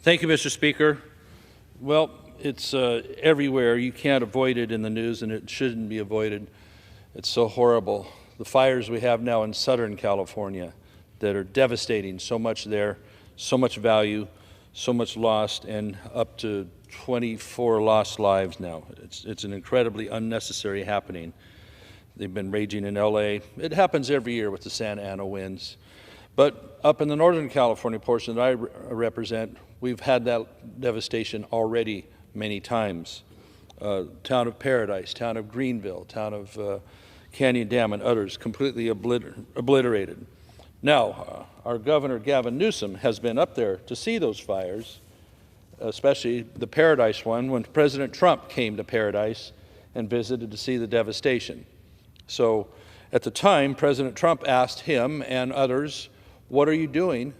Thank you, Mr. Speaker. Well, it's everywhere. You can't avoid it in the news, and it shouldn't be avoided. It's so horrible. The fires we have now in Southern California that are devastating, so much there, so much value, so much lost, and up to 24 lost lives now. It's an incredibly unnecessary happening. They've been raging in LA. It happens every year with the Santa Ana winds. But up in the Northern California portion that I represent, we've had that devastation already many times. Town of Paradise, town of Greenville, town of Canyon Dam, and others completely obliterated. Now, our Governor Gavin Newsom has been up there to see those fires, especially the Paradise one, when President Trump came to Paradise and visited to see the devastation. So at the time, President Trump asked him and others, what are you doing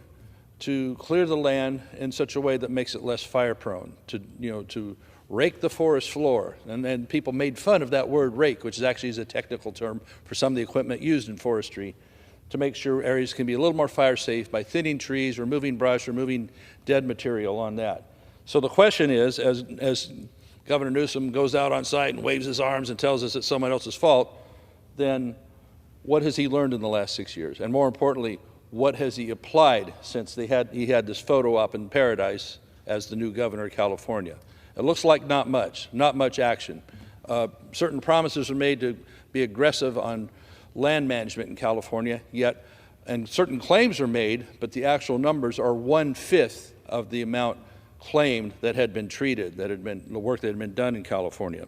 to clear the land in such a way that makes it less fire prone, to rake the forest floor? And people made fun of that word rake, which actually is a technical term for some of the equipment used in forestry, to make sure areas can be a little more fire safe by thinning trees, removing brush, removing dead material on that. So the question is, as Governor Newsom goes out on site and waves his arms and tells us it's someone else's fault, then what has he learned in the last 6 years? And more importantly, what has he applied since he had this photo op in Paradise as the new governor of California? It looks like not much action. Certain promises are made to be aggressive on land management in California, and certain claims are made, but the actual numbers are 1/5 of the amount claimed that had been treated, the work that had been done in California.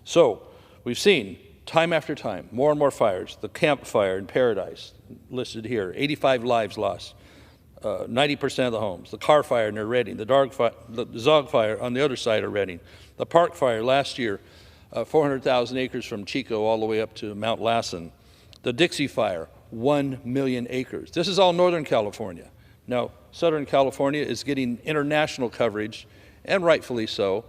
So we've seen time after time, more and more fires. The Camp Fire in Paradise, listed here, 85 lives lost, 90% of the homes. The Car Fire near Redding, the Zog Fire on the other side of Redding. The Park Fire last year, 400,000 acres from Chico all the way up to Mount Lassen. The Dixie Fire, 1 million acres. This is all Northern California. Now, Southern California is getting international coverage, and rightfully so.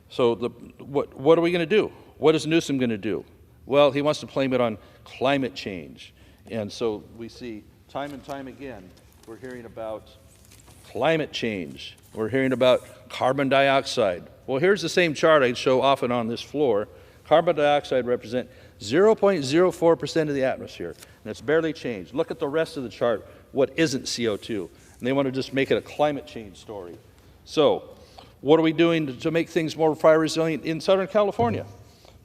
So what are we going to do? What is Newsom going to do? Well, he wants to blame it on climate change. And so we see time and time again, we're hearing about climate change. We're hearing about carbon dioxide. Well, here's the same chart I show often on this floor. Carbon dioxide represents 0.04% of the atmosphere, and it's barely changed. Look at the rest of the chart, what isn't CO2. And they want to just make it a climate change story. So what are we doing to make things more fire resilient in Southern California?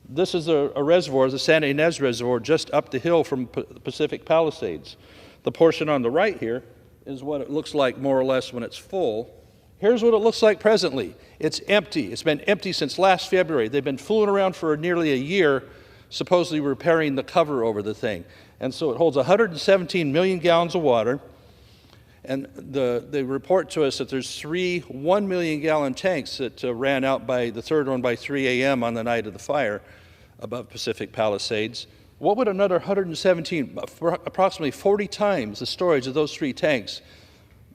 This is a reservoir, the Santa Ynez Reservoir, just up the hill from Pacific Palisades. The portion on the right here is what it looks like more or less when it's full. Here's what it looks like presently. It's empty. It's been empty since last February. They've been fooling around for nearly a year, supposedly repairing the cover over the thing. And so it holds 117 million gallons of water. And they report to us that there's 3 1 million gallon tanks that ran out by the third one by 3 a.m. on the night of the fire above Pacific Palisades. What would another 117, approximately 40 times the storage of those 3 tanks,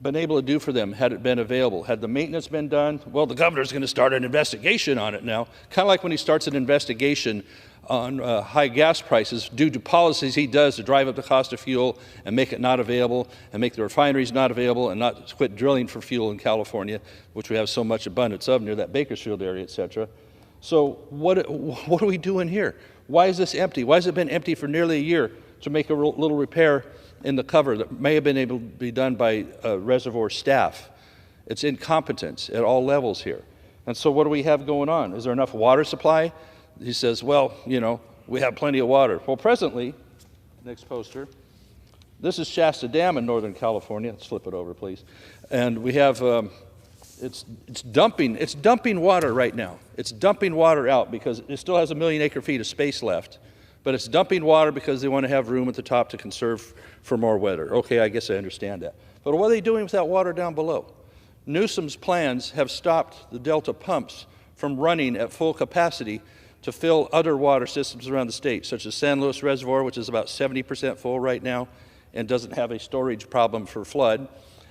been able to do for them had it been available? Had the maintenance been done? Well, the governor's going to start an investigation on it now, kind of like when he starts an investigation on high gas prices due to policies he does to drive up the cost of fuel and make it not available and make the refineries not available and not quit drilling for fuel in California, which we have so much abundance of near that Bakersfield area, et cetera. So what are we doing here? Why is this empty? Why has it been empty for nearly a year to make a little repair in the cover that may have been able to be done by reservoir staff? It's incompetence at all levels here. And so what do we have going on? Is there enough water supply? He says, well, we have plenty of water. Well, presently, next poster, this is Shasta Dam in Northern California. Let's flip it over, please. And we have, it's dumping water right now. It's dumping water out because it still has 1 million acre feet of space left, but it's dumping water because they want to have room at the top to conserve for more weather. Okay, I guess I understand that. But what are they doing with that water down below? Newsom's plans have stopped the Delta pumps from running at full capacity to fill other water systems around the state, such as San Luis Reservoir, which is about 70% full right now and doesn't have a storage problem for flood,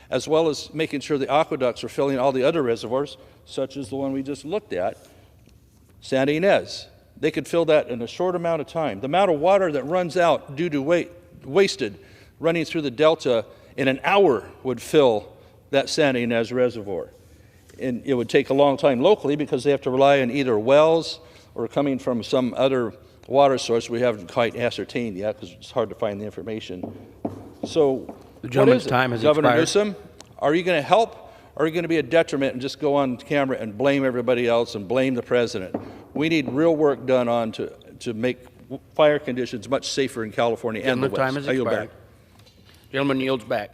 as well as making sure the aqueducts are filling all the other reservoirs, such as the one we just looked at, Santa Ynez. They could fill that in a short amount of time. The amount of water that runs out due to wasted running through the Delta in an hour would fill that Santa Ynez Reservoir. And it would take a long time locally because they have to rely on either wells or coming from some other water source we haven't quite ascertained yet because it's hard to find the information. So The gentleman's time has Governor expired. Newsom, are you going to help, or are you going to be a detriment and just go on camera and blame everybody else and blame the president? We need real work done on to make fire conditions much safer in California and the West. Gentleman's time has expired. Gentleman yields back.